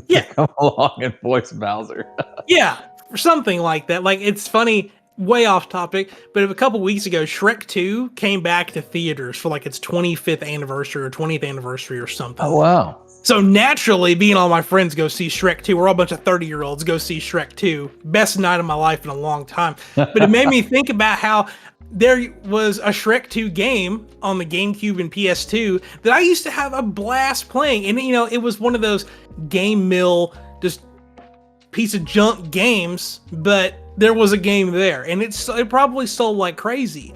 [SPEAKER 1] Yeah.
[SPEAKER 2] Come along and voice Bowser.
[SPEAKER 1] Yeah, or something like that. Like, it's funny, way off topic, but a couple weeks ago, Shrek 2 came back to theaters for its 25th anniversary or 20th anniversary or something.
[SPEAKER 2] Oh, wow.
[SPEAKER 1] So naturally, being all my friends go see Shrek 2, we're all a bunch of 30-year-olds go see Shrek 2. Best night of my life in a long time. But it made me think about how there was a Shrek 2 game on the GameCube and PS2 that I used to have a blast playing. And, it was one of those game mill, just piece of junk games, but there was a game there. And it probably sold like crazy.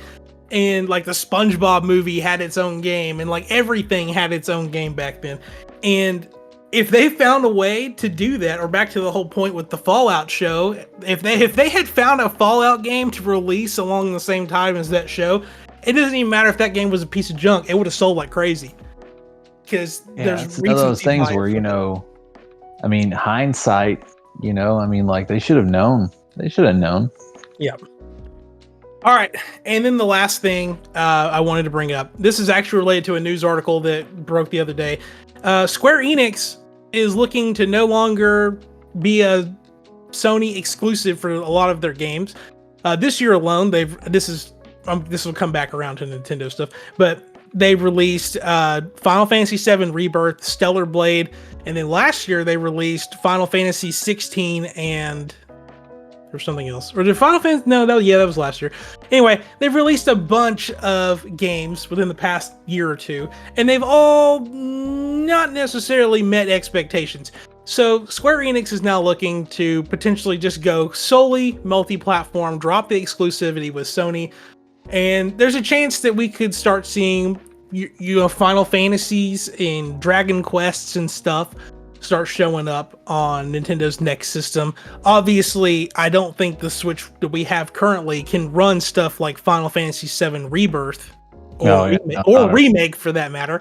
[SPEAKER 1] And, the SpongeBob movie had its own game, and, everything had its own game back then. And if they found a way to do that, or back to the whole point with the Fallout show, if they had found a Fallout game to release along the same time as that show, it doesn't even matter if that game was a piece of junk, it would have sold like crazy. Because there's
[SPEAKER 2] one of those things where, hindsight, they should have known. They should have known.
[SPEAKER 1] Yeah. All right, and then the last thing I wanted to bring up. This is actually related to a news article that broke the other day. Square Enix is looking to no longer be a Sony exclusive for a lot of their games. This year alone, this will come back around to Nintendo stuff, but they released Final Fantasy VII Rebirth, Stellar Blade, and then last year they released Final Fantasy 16 and or something else. Or did Final Fantasy? No, that was last year. Anyway, they've released a bunch of games within the past year or two, and they've all not necessarily met expectations. So Square Enix is now looking to potentially just go solely multi-platform, drop the exclusivity with Sony, and there's a chance that we could start seeing Final Fantasies and Dragon Quests and stuff start showing up on Nintendo's next system. Obviously, I don't think the Switch that we have currently can run stuff like Final Fantasy VII Rebirth or Remake for that matter.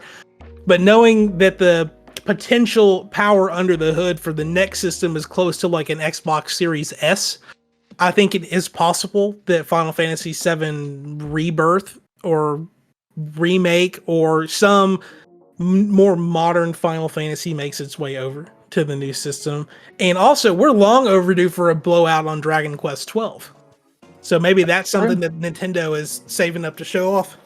[SPEAKER 1] But knowing that the potential power under the hood for the next system is close to like an Xbox Series S, I think it is possible that Final Fantasy VII Rebirth or Remake or some more modern Final Fantasy makes its way over to the new system. And also, we're long overdue for a blowout on Dragon Quest 12. So maybe that's something that Nintendo is saving up to show off.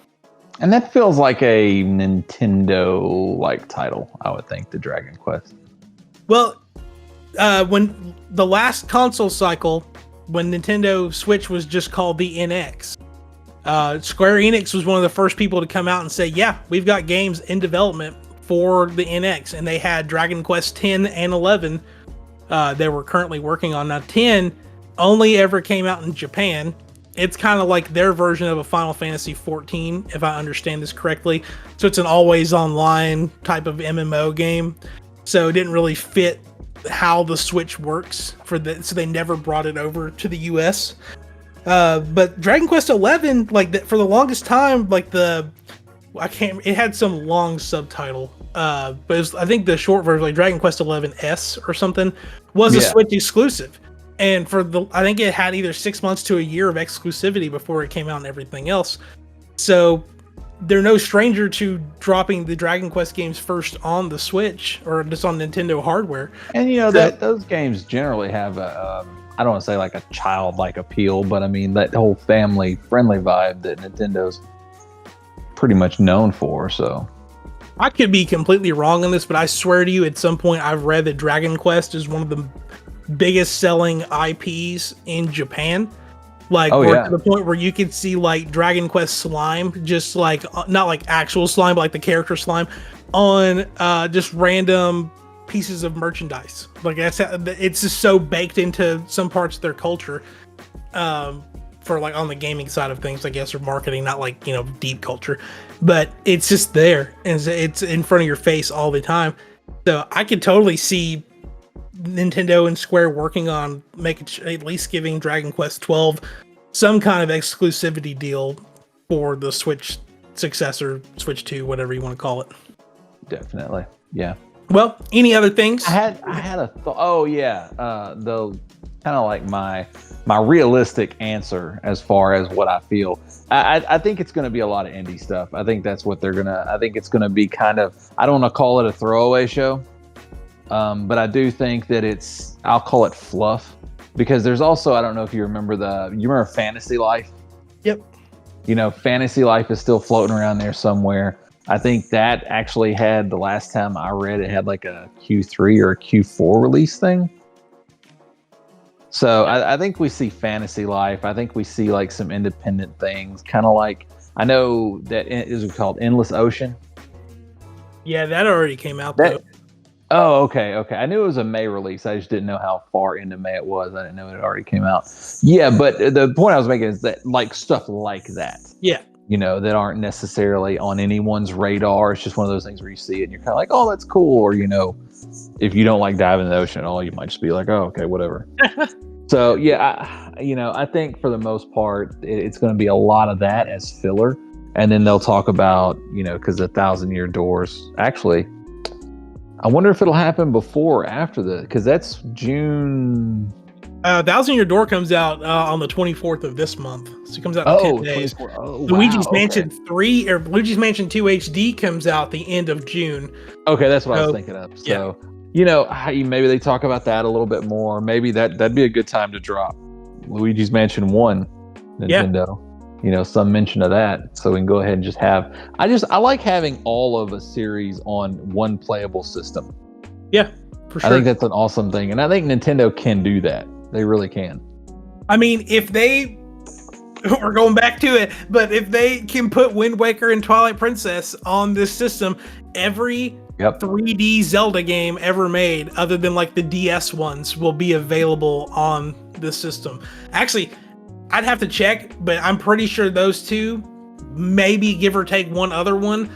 [SPEAKER 2] And that feels like a Nintendo-like title, I would think, the Dragon Quest.
[SPEAKER 1] Well, when the last console cycle, when Nintendo Switch was just called the NX, Square Enix was one of the first people to come out and say, yeah, we've got games in development for the NX. And they had Dragon Quest 10 and 11 they were currently working on. Now, 10 only ever came out in Japan. It's kind of like their version of a Final Fantasy 14, if I understand this correctly. So it's an always online type of MMO game. So it didn't really fit how the Switch works so they never brought it over to the US. But Dragon Quest 11, for the longest time, it had some long subtitle. But I think the short version, like Dragon Quest 11 S or something, was a Switch exclusive. And I think it had either 6 months to a year of exclusivity before it came out and everything else. So they're no stranger to dropping the Dragon Quest games first on the Switch or just on Nintendo hardware.
[SPEAKER 2] And those games generally have I don't want to say like a childlike appeal, but I mean that whole family-friendly vibe that Nintendo's pretty much known for. So
[SPEAKER 1] I could be completely wrong on this, but I swear to you, at some point I've read that Dragon Quest is one of the biggest selling IPs in Japan. To the point where you could see like Dragon Quest slime, just like not like actual slime, but like the character slime on just random pieces of merchandise. It's just so baked into some parts of their culture for like on the gaming side of things, I guess, or marketing, not like deep culture, but it's just there and it's in front of your face all the time. So I could totally see Nintendo and Square working on at least giving Dragon Quest 12 some kind of exclusivity deal for the Switch successor, Switch 2, whatever you want to call it.
[SPEAKER 2] Definitely. Yeah.
[SPEAKER 1] Well, any other things?
[SPEAKER 2] I had a thought. Oh yeah. Though kind of like my realistic answer as far as what I feel. I think it's going to be a lot of indie stuff. I think that's what I think it's going to be kind of, I don't want to call it a throwaway show. But I do think that I'll call it fluff, because there's also, I don't know if you remember Fantasy Life?
[SPEAKER 1] Yep.
[SPEAKER 2] Fantasy Life is still floating around there somewhere. I think that actually had, the last time I read, it had like a Q3 or a Q4 release thing. So I think we see Fantasy Life. I think we see like some independent things, kind of like, I know that is called Endless Ocean.
[SPEAKER 1] Yeah, that already came out though.
[SPEAKER 2] Oh, okay. I knew it was a May release. I just didn't know how far into May it was. I didn't know it already came out. Yeah, but the point I was making is that, like, stuff like that.
[SPEAKER 1] Yeah.
[SPEAKER 2] That aren't necessarily on anyone's radar. It's just one of those things where you see it and you're kind of like, oh, that's cool. Or, if you don't like diving in the ocean at all, you might just be like, oh, okay, whatever. So, yeah, I think for the most part, it's going to be a lot of that as filler. And then they'll talk about, because the 1,000-Year Doors, actually, I wonder if it'll happen before or after because that's June.
[SPEAKER 1] 1,000-Year Door comes out on the 24th of this month. So it comes out in 10 days. Luigi's Mansion 3 or Luigi's Mansion 2 HD comes out the end of June.
[SPEAKER 2] Okay, that's what I was thinking of. So, maybe they talk about that a little bit more. Maybe that'd be a good time to drop Luigi's Mansion 1 Nintendo. Yeah. Some mention of that, so we can go ahead and just have. I like having all of a series on one playable system.
[SPEAKER 1] Yeah, for sure.
[SPEAKER 2] I think that's an awesome thing, and I think Nintendo can do that. They really can.
[SPEAKER 1] I mean, if we're going back to it, but if they can put Wind Waker and Twilight Princess on this system, every 3D Zelda game ever made, other than like the DS ones, will be available on this system. Actually, I'd have to check, but I'm pretty sure those two, maybe give or take one other one,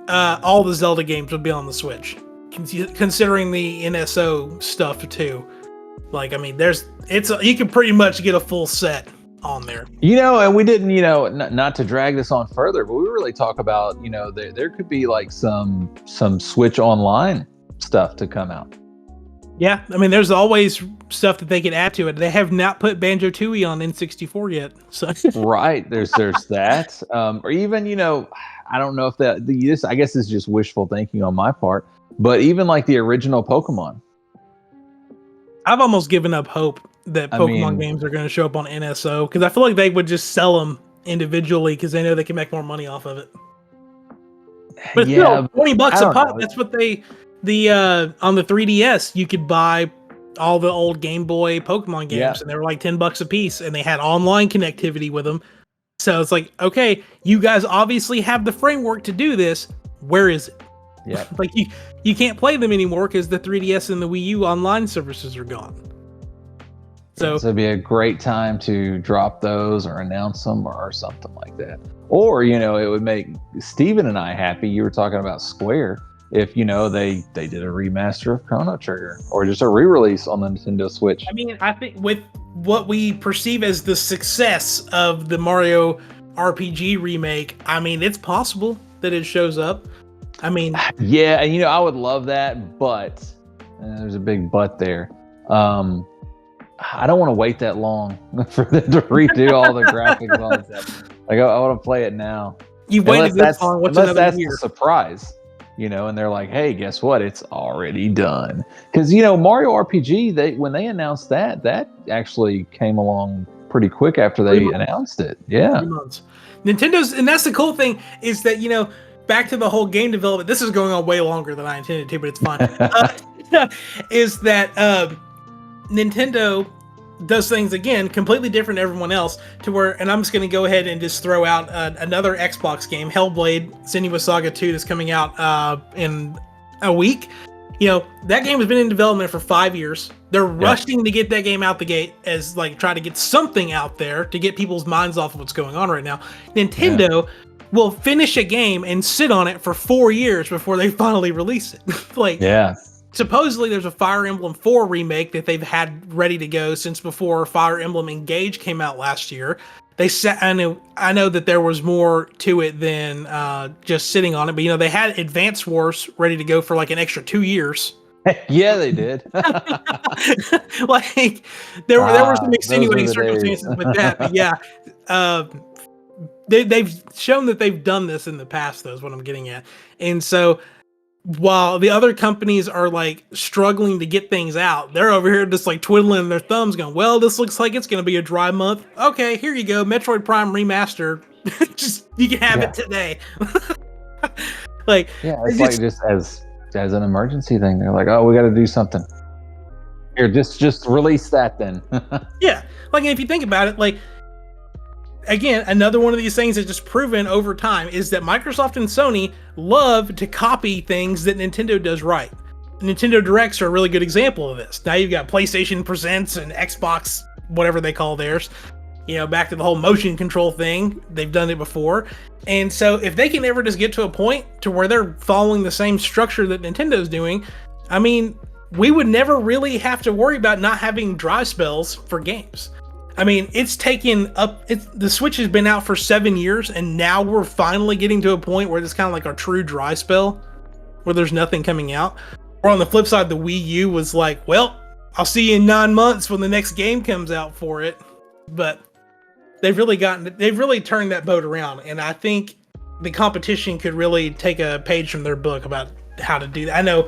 [SPEAKER 1] all the Zelda games would be on the Switch, considering the NSO stuff too. Like, I mean, you can pretty much get a full set on there.
[SPEAKER 2] And we didn't, not to drag this on further, but we really talk about, there could be like some Switch Online stuff to come out.
[SPEAKER 1] Yeah, I mean, there's always stuff that they could add to it. They have not put Banjo-Tooie on N64 yet. So
[SPEAKER 2] right, there's that, or even I don't know if this I guess is just wishful thinking on my part, but even like the original Pokemon.
[SPEAKER 1] I've almost given up hope that Pokemon games are going to show up on NSO, because I feel like they would just sell them individually because they know they can make more money off of it. But still, $20 a pop. That's what on the 3DS, you could buy all the old Game Boy Pokemon games, and they were like $10 a piece, and they had online connectivity with them. So it's like, okay, you guys obviously have the framework to do this. Where is it?
[SPEAKER 2] Yeah,
[SPEAKER 1] like you can't play them anymore because the 3DS and the Wii U online services are gone. So
[SPEAKER 2] it'd be a great time to drop those or announce them or something like that. Or it would make Steven and I happy. You were talking about Square. If they did a remaster of Chrono Trigger or just a re-release on the Nintendo Switch.
[SPEAKER 1] I mean, I think with what we perceive as the success of the Mario RPG remake, I mean, it's possible that it shows up. I mean,
[SPEAKER 2] yeah, and I would love that, but there's a big but there. I don't want to wait that long for them to redo all the graphics on that. Like, I want to play it now.
[SPEAKER 1] You've waited this long. What's another
[SPEAKER 2] that's
[SPEAKER 1] year?
[SPEAKER 2] A surprise. And they're like, hey, guess what? It's already done. Because, Mario RPG, when they announced that actually came along pretty quick after they announced it. Yeah.
[SPEAKER 1] 3 months. Nintendo's, and that's the cool thing is that, back to the whole game development, this is going on way longer than I intended to, but it's fine. Is that Nintendo does things, again, completely different to everyone else, to where, and I'm just going to go ahead and just throw out another Xbox game, Hellblade Senua's Saga 2, that's coming out in a week. That game has been in development for 5 years. They're rushing to get that game out the gate as, like, try to get something out there to get people's minds off of what's going on right now. Nintendo will finish a game and sit on it for 4 years before they finally release it. Supposedly there's a Fire Emblem 4 remake that they've had ready to go since before Fire Emblem Engage came out last year. they said, I know that there was more to it than just sitting on it, but they had Advance Wars ready to go for like an extra 2 years.
[SPEAKER 2] Yeah, they did.
[SPEAKER 1] Like there were some
[SPEAKER 2] Those
[SPEAKER 1] extenuating
[SPEAKER 2] were the
[SPEAKER 1] circumstances
[SPEAKER 2] days.
[SPEAKER 1] with that, but yeah, they've shown that they've done this in the past. Though is what I'm getting at, and so. While the other companies are like struggling to get things out, they're over here just like twiddling their thumbs going, well, this looks like it's going to be a dry month. Okay, here you go. Metroid Prime Remaster. Just, you can have it today. Like,
[SPEAKER 2] yeah, it's like just as an emergency thing. They're like, oh, we got to do something. Here, just release that then.
[SPEAKER 1] Yeah. Like, if you think about it, like, again, another one of these things that's just proven over time is that Microsoft and Sony love to copy things that Nintendo does right. Nintendo Directs are a really good example of this. Now you've got PlayStation Presents and Xbox, whatever they call theirs. Back to the whole motion control thing. They've done it before. And so if they can ever just get to a point to where they're following the same structure that Nintendo's doing, I mean, we would never really have to worry about not having dry spells for games. I mean, the Switch has been out for 7 years, and now we're finally getting to a point where it's kind of like our true dry spell, where there's nothing coming out. Or on the flip side, the Wii U was like, well, I'll see you in 9 months when the next game comes out for it. But they've really turned that boat around, and I think the competition could really take a page from their book about how to do that. I know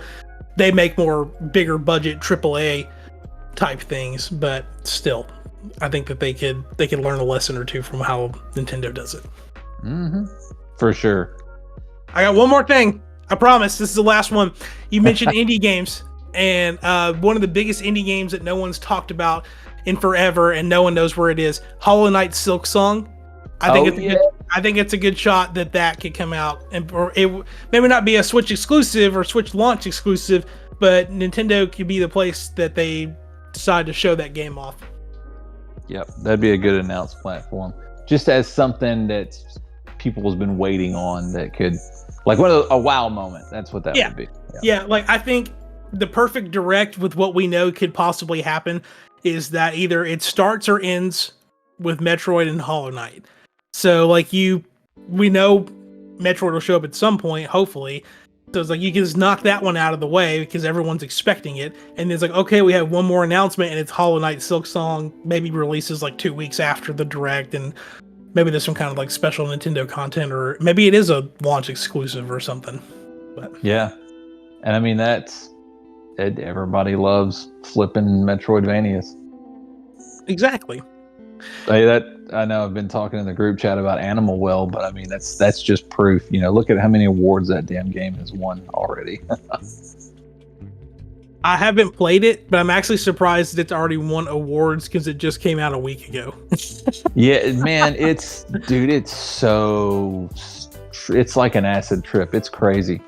[SPEAKER 1] they make more bigger budget AAA type things, but still. I think that they could learn a lesson or two from how Nintendo does it.
[SPEAKER 2] Mm-hmm. For sure.
[SPEAKER 1] I got one more thing. I promise. This is the last one. You mentioned indie games, and one of the biggest indie games that no one's talked about in forever, and no one knows where it is. Hollow Knight Silk Song. I think it's a good shot that could come out, or it maybe not be a Switch exclusive or Switch launch exclusive, but Nintendo could be the place that they decide to show that game off.
[SPEAKER 2] Yep, that'd be a good announced platform. Just as something that people has been waiting on that could, like a wow moment. That's what that would be.
[SPEAKER 1] Yeah, like I think the perfect direct with what we know could possibly happen is that either it starts or ends with Metroid and Hollow Knight. So like we know Metroid will show up at some point, hopefully. So it's like you can just knock that one out of the way because everyone's expecting it. And it's like, okay, we have one more announcement and it's Hollow Knight Silk Song, maybe releases like 2 weeks after the direct, and maybe there's some kind of like special Nintendo content, or maybe it is a launch exclusive or something. But
[SPEAKER 2] yeah. And I mean, everybody loves flipping Metroidvanias.
[SPEAKER 1] Exactly.
[SPEAKER 2] I know I've been talking in the group chat about Animal Well, but I mean that's just proof. Look at how many awards that damn game has won already.
[SPEAKER 1] I haven't played it, but I'm actually surprised that it's already won awards because it just came out a week ago.
[SPEAKER 2] Yeah, man, it's like an acid trip. It's crazy.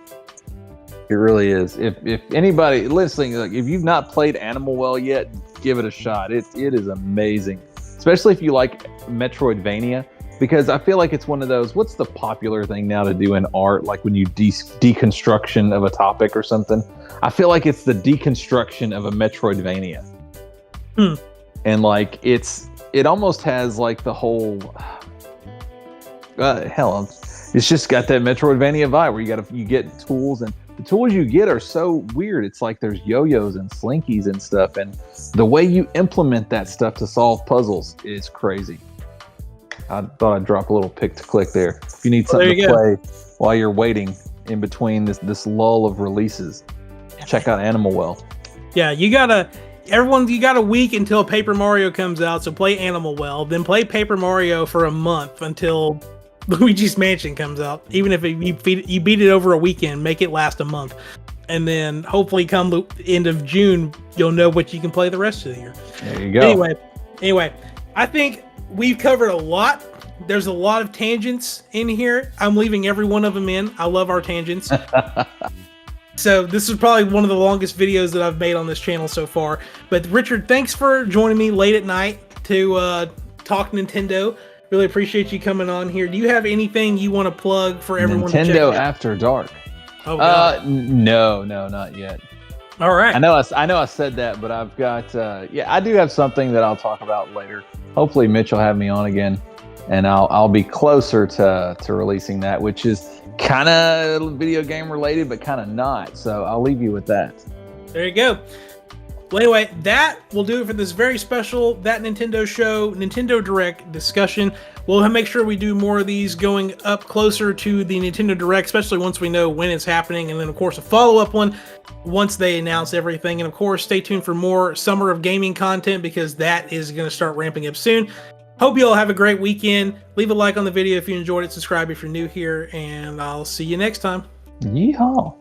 [SPEAKER 2] It really is. If anybody listening, like if you've not played Animal Well yet, give it a shot. It is amazing. Especially if you like Metroidvania, because I feel like it's one of those, what's the popular thing now to do in art, like when you deconstruction of a topic or something? I feel like it's the deconstruction of a Metroidvania. And like it almost has like the whole it's just got that Metroidvania vibe where you get tools, and the tools you get are so weird. It's like there's yo-yos and slinkies and stuff, and the way you implement that stuff to solve puzzles is crazy. I thought I'd drop a little pick to click there. If you need something to play while you're waiting in between this lull of releases, check out Animal Well.
[SPEAKER 1] Yeah, you got a week until Paper Mario comes out, so play Animal Well, then play Paper Mario for a month until Luigi's Mansion comes out. Even if you beat it over a weekend, make it last a month. And then hopefully come the end of June, you'll know what you can play the rest of the year.
[SPEAKER 2] There you go.
[SPEAKER 1] Anyway, I think we've covered a lot. There's a lot of tangents in here. I'm leaving every one of them in. I love our tangents. So this is probably one of the longest videos that I've made on this channel so far. But Richard, thanks for joining me late at night to talk Nintendo. Really appreciate you coming on here. Do you have anything you want to plug for everyone?
[SPEAKER 2] Nintendo After Dark.
[SPEAKER 1] Oh, God.
[SPEAKER 2] No, not yet.
[SPEAKER 1] All right.
[SPEAKER 2] I know I said that, but I've got I do have something that I'll talk about later. Hopefully Mitch will have me on again. and I'll be closer to releasing that, which is kind of video game related, but kind of not. So I'll leave you with that.
[SPEAKER 1] There you go. Well, anyway, that will do it for this very special That Nintendo Show Nintendo Direct discussion. We'll make sure we do more of these going up closer to the Nintendo Direct, especially once we know when it's happening. And then, of course, a follow-up one once they announce everything. And, of course, stay tuned for more Summer of Gaming content because that is going to start ramping up soon. Hope you all have a great weekend. Leave a like on the video if you enjoyed it. Subscribe if you're new here. And I'll see you next time.
[SPEAKER 2] Yeehaw.